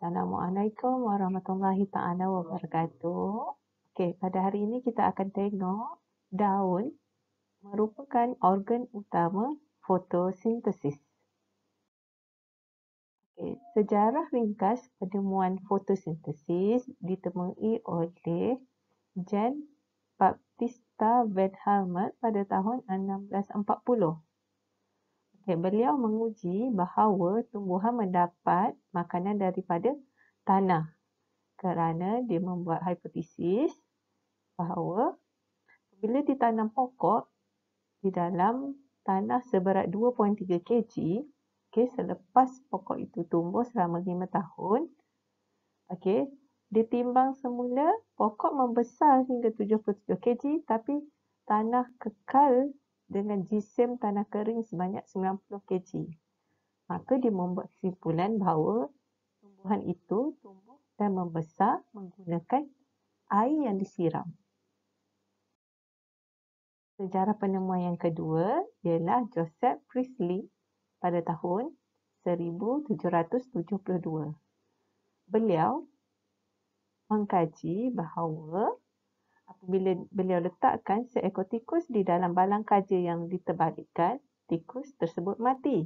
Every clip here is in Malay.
Assalamualaikum warahmatullahi taala wabarakatuh. Okey, pada hari ini kita akan tengok daun merupakan organ utama fotosintesis. Okey, sejarah ringkas penemuan fotosintesis ditemui oleh Jan Baptista van Helmont pada tahun 1640. Okay, beliau menguji bahawa tumbuhan mendapat makanan daripada tanah kerana dia membuat hipotesis bahawa bila ditanam pokok di dalam tanah seberat 2.3 kg, okay, selepas pokok itu tumbuh selama 5 tahun, okay, ditimbang semula pokok membesar hingga 77 kg tapi tanah kekal dengan jisim tanah kering sebanyak 90 kg. Maka dia membuat kesimpulan bahawa tumbuhan itu tumbuh dan membesar menggunakan air yang disiram. Sejarah penemuan yang kedua ialah Joseph Priestley pada tahun 1772. Beliau mengkaji bahawa apabila beliau letakkan seekor tikus di dalam balang kaja yang diterbalikkan, tikus tersebut mati.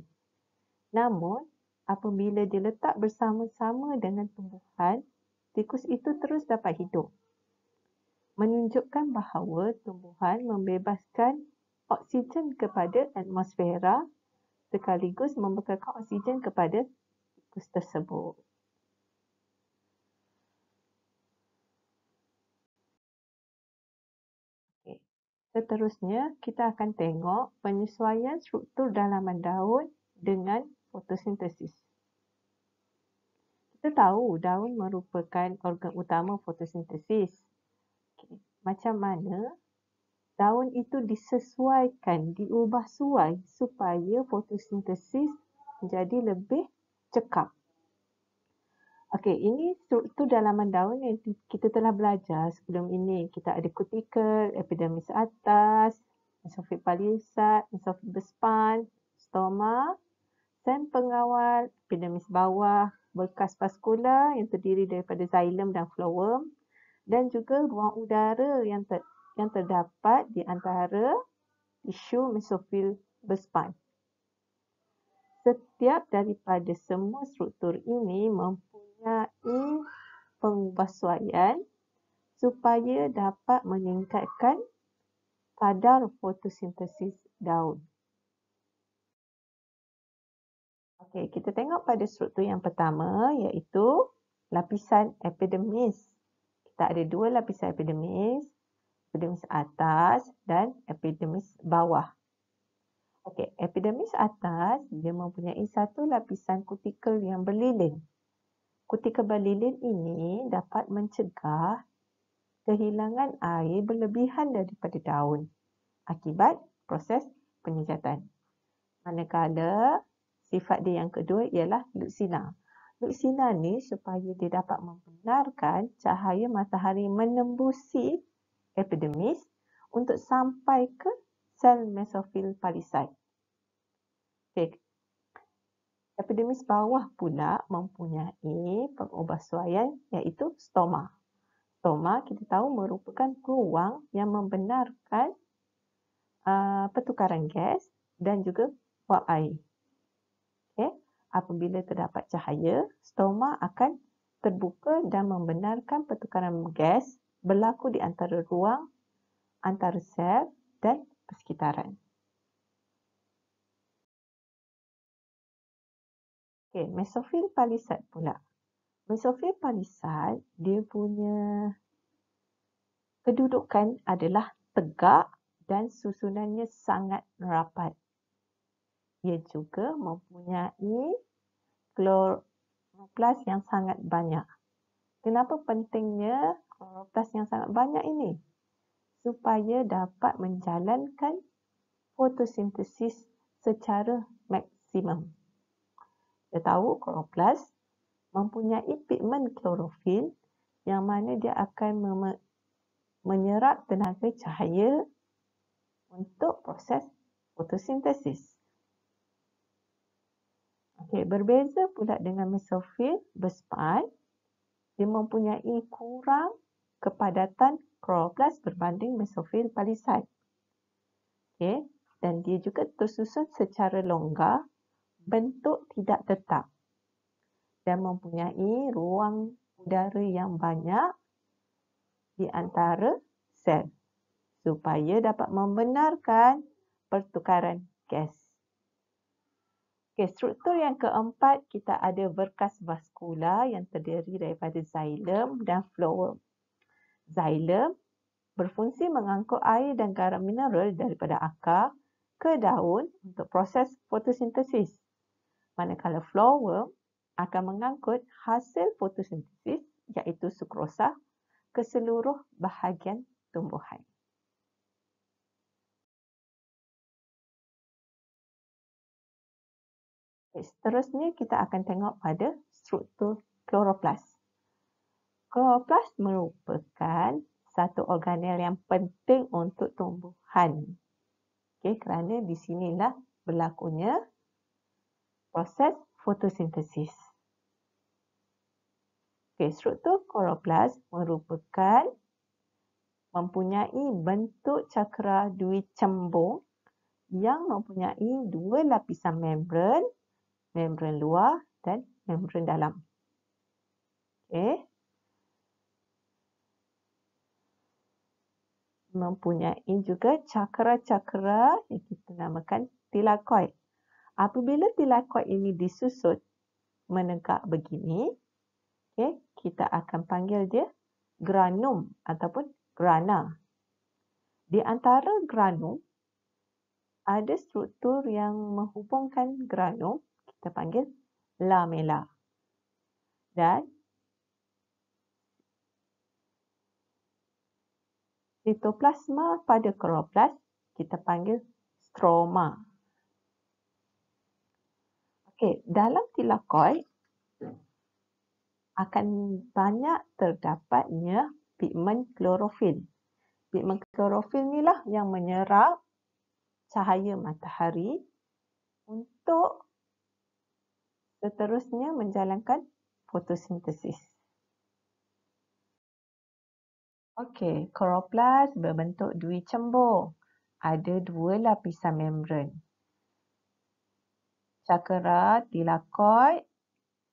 Namun, apabila diletak bersama-sama dengan tumbuhan, tikus itu terus dapat hidup. Menunjukkan bahawa tumbuhan membebaskan oksigen kepada atmosfera sekaligus membekalkan oksigen kepada tikus tersebut. Okay. Seterusnya, kita akan tengok penyesuaian struktur dalaman daun dengan fotosintesis. Kita tahu daun merupakan organ utama fotosintesis. Okay. Macam mana daun itu disesuaikan, diubah suai supaya fotosintesis menjadi lebih cekap. Okey, ini struktur dalaman daun yang kita telah belajar sebelum ini. Kita ada kutikel, epidermis atas, mesofit palisade, mesofit bespan, stoma, sel pengawal, epidermis bawah, berkas vaskula yang terdiri daripada xilem dan phloem, dan juga ruang udara yang terdapat di antara tisu mesofil bespan. Setiap daripada semua struktur ini mempunyai pengubahsuaian supaya dapat meningkatkan kadar fotosintesis daun. Okey, kita tengok pada struktur yang pertama iaitu lapisan epidermis. Kita ada dua lapisan epidermis, epidermis atas dan epidermis bawah. Okey, epidermis atas dia mempunyai satu lapisan kutikel yang berlilin. Kutikel berlilin ini dapat mencegah kehilangan air berlebihan daripada daun akibat proses penyejatan. Manakala sifat dia yang kedua ialah luxina. Luxina ni supaya dia dapat membenarkan cahaya matahari menembusi epidermis untuk sampai ke sel mesofil palisade. Okay. Epidermis bawah pula mempunyai pengubahsuaian iaitu stoma. Stoma kita tahu merupakan ruang yang membenarkan pertukaran gas dan juga wap air. Okay. Apabila terdapat cahaya, stoma akan terbuka dan membenarkan pertukaran gas berlaku di antara ruang, antara sel dan persekitaran. Okay, mesofil palisade pula. Mesofil palisade dia punya kedudukan adalah tegak dan susunannya sangat rapat. Ia juga mempunyai kloroplas yang sangat banyak. Kenapa pentingnya kloroplas yang sangat banyak ini? Supaya dapat menjalankan fotosintesis secara maksimum. Kita tahu kloroplas mempunyai pigmen klorofil yang mana dia akan menyerap tenaga cahaya untuk proses fotosintesis. Okey, berbeza pula dengan mesofil berspan, dia mempunyai kurang kepadatan kloroplast berbanding mesofil palisad. Okey, dan dia juga tersusun secara longgar, bentuk tidak tetap dan mempunyai ruang udara yang banyak di antara sel supaya dapat membenarkan pertukaran gas. Okey, struktur yang keempat, kita ada berkas vaskular yang terdiri daripada xilem dan phloem. Xilem berfungsi mengangkut air dan garam mineral daripada akar ke daun untuk proses fotosintesis. Manakala phloem akan mengangkut hasil fotosintesis iaitu sukrosa ke seluruh bahagian tumbuhan. Seterusnya kita akan tengok pada struktur kloroplast. Kloroplast merupakan satu organel yang penting untuk tumbuhan. Okey, kerana di sinilah berlakunya proses fotosintesis. Okey, struktur kloroplast merupakan mempunyai bentuk cakera dwicembung yang mempunyai dua lapisan membran, membran luar dan membran dalam. Okey. Mempunyai juga cakera-cakera yang kita namakan tilakoid. Apabila tilakoid ini disusut menegak begini, okay, kita akan panggil dia granum ataupun grana. Di antara granum, ada struktur yang menghubungkan granum, kita panggil lamella. Dan sitoplasma pada kloroplast kita panggil stroma. Okey, dalam tilakoid akan banyak terdapatnya pigmen klorofil. Pigmen klorofil inilah yang menyerap cahaya matahari untuk seterusnya menjalankan fotosintesis. Okey, kloroplast berbentuk dwicembung. Ada dua lapisan membran. Cakera tilakoid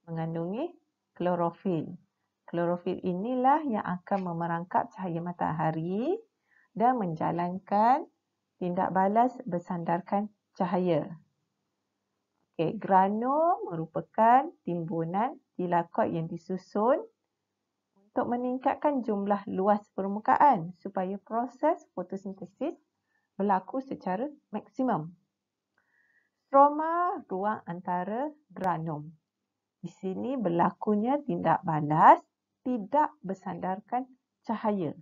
mengandungi klorofil. Klorofil inilah yang akan memerangkap cahaya matahari dan menjalankan tindak balas bersandarkan cahaya. Okey, granum merupakan timbunan tilakoid yang disusun untuk meningkatkan jumlah luas permukaan supaya proses fotosintesis berlaku secara maksimum. Stroma ruang antara granum. Di sini berlakunya tindak balas tidak bersandarkan cahaya,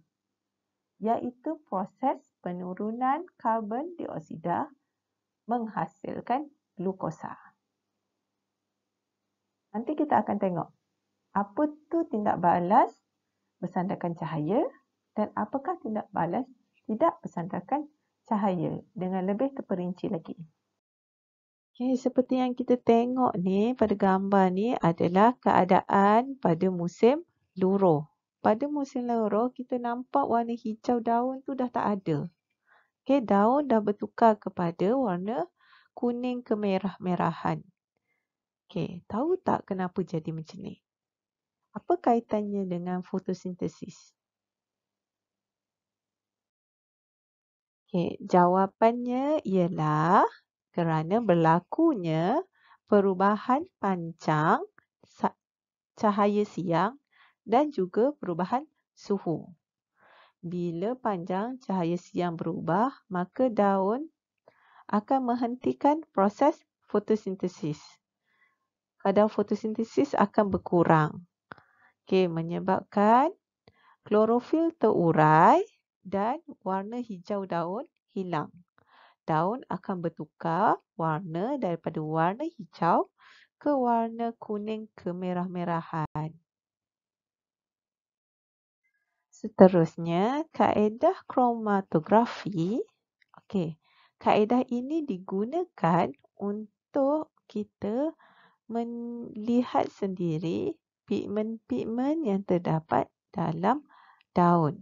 iaitu proses penurunan karbon dioksida menghasilkan glukosa. Nanti kita akan tengok apa tu tindak balas bersandarkan cahaya dan apakah tindak balas tidak bersandarkan cahaya dengan lebih terperinci lagi. Okay, seperti yang kita tengok ni pada gambar ni adalah keadaan pada musim luruh. Pada musim luruh kita nampak warna hijau daun tu dah tak ada. Okay, daun dah bertukar kepada warna kuning kemerah-merahan. Okay, tahu tak kenapa jadi macam ni? Apa kaitannya dengan fotosintesis? Okay, jawapannya ialah kerana berlakunya perubahan panjang cahaya siang dan juga perubahan suhu. Bila panjang cahaya siang berubah, maka daun akan menghentikan proses fotosintesis. Kadar fotosintesis akan berkurang. Okay, menyebabkan klorofil terurai dan warna hijau daun hilang. Daun akan bertukar warna daripada warna hijau ke warna kuning kemerah-merahan. Seterusnya, kaedah kromatografi. Okey, kaedah ini digunakan untuk kita melihat sendiri pigmen-pigmen yang terdapat dalam daun.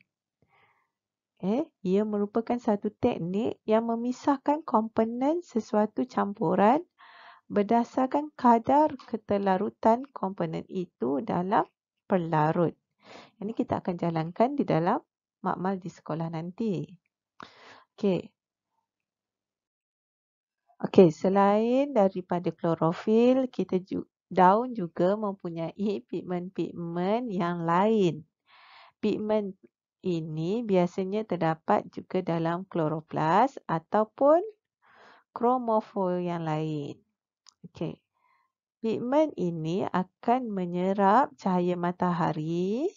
Ia merupakan satu teknik yang memisahkan komponen sesuatu campuran berdasarkan kadar ketelarutan komponen itu dalam pelarut. Ini kita akan jalankan di dalam makmal di sekolah nanti. Okey, selain daripada klorofil, daun juga mempunyai pigmen-pigmen yang lain. Pigmen ini biasanya terdapat juga dalam kloroplas ataupun kromofil yang lain. Okey. Pigmen ini akan menyerap cahaya matahari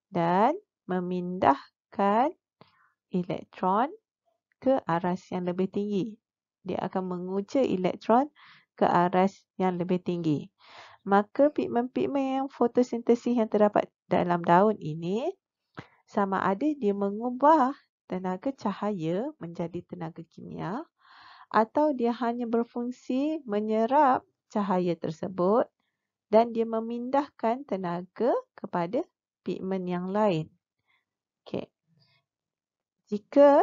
dan memindahkan elektron ke aras yang lebih tinggi. Dia akan menguja elektron ke aras yang lebih tinggi. Maka pigmen-pigmen yang fotosintesis yang terdapat dalam daun ini sama ada dia mengubah tenaga cahaya menjadi tenaga kimia atau dia hanya berfungsi menyerap cahaya tersebut dan dia memindahkan tenaga kepada pigmen yang lain. Okey. Jika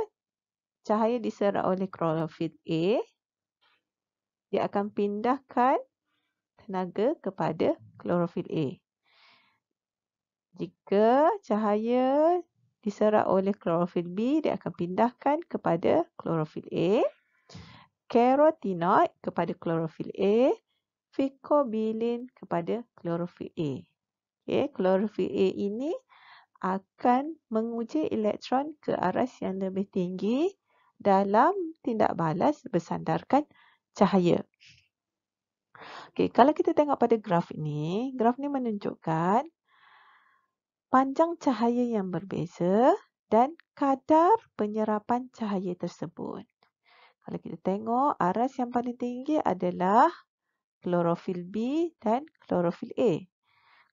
cahaya diserap oleh klorofil A, dia akan pindahkan tenaga kepada klorofil A. Jika cahaya diserap oleh klorofil B, dia akan pindahkan kepada klorofil A. Carotenoid kepada klorofil A. Phycobilin kepada klorofil A. Klorofil A ini akan menguji elektron ke aras yang lebih tinggi dalam tindak balas bersandarkan cahaya. Kalau kita tengok pada graf ni menunjukkan panjang cahaya yang berbeza dan kadar penyerapan cahaya tersebut. Kalau kita tengok, aras yang paling tinggi adalah klorofil B dan klorofil A.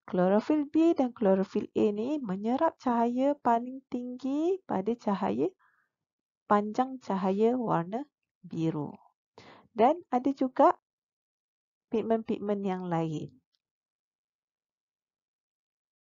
Klorofil B dan klorofil A ni menyerap cahaya paling tinggi pada panjang cahaya warna biru. Dan ada juga pigmen-pigmen yang lain.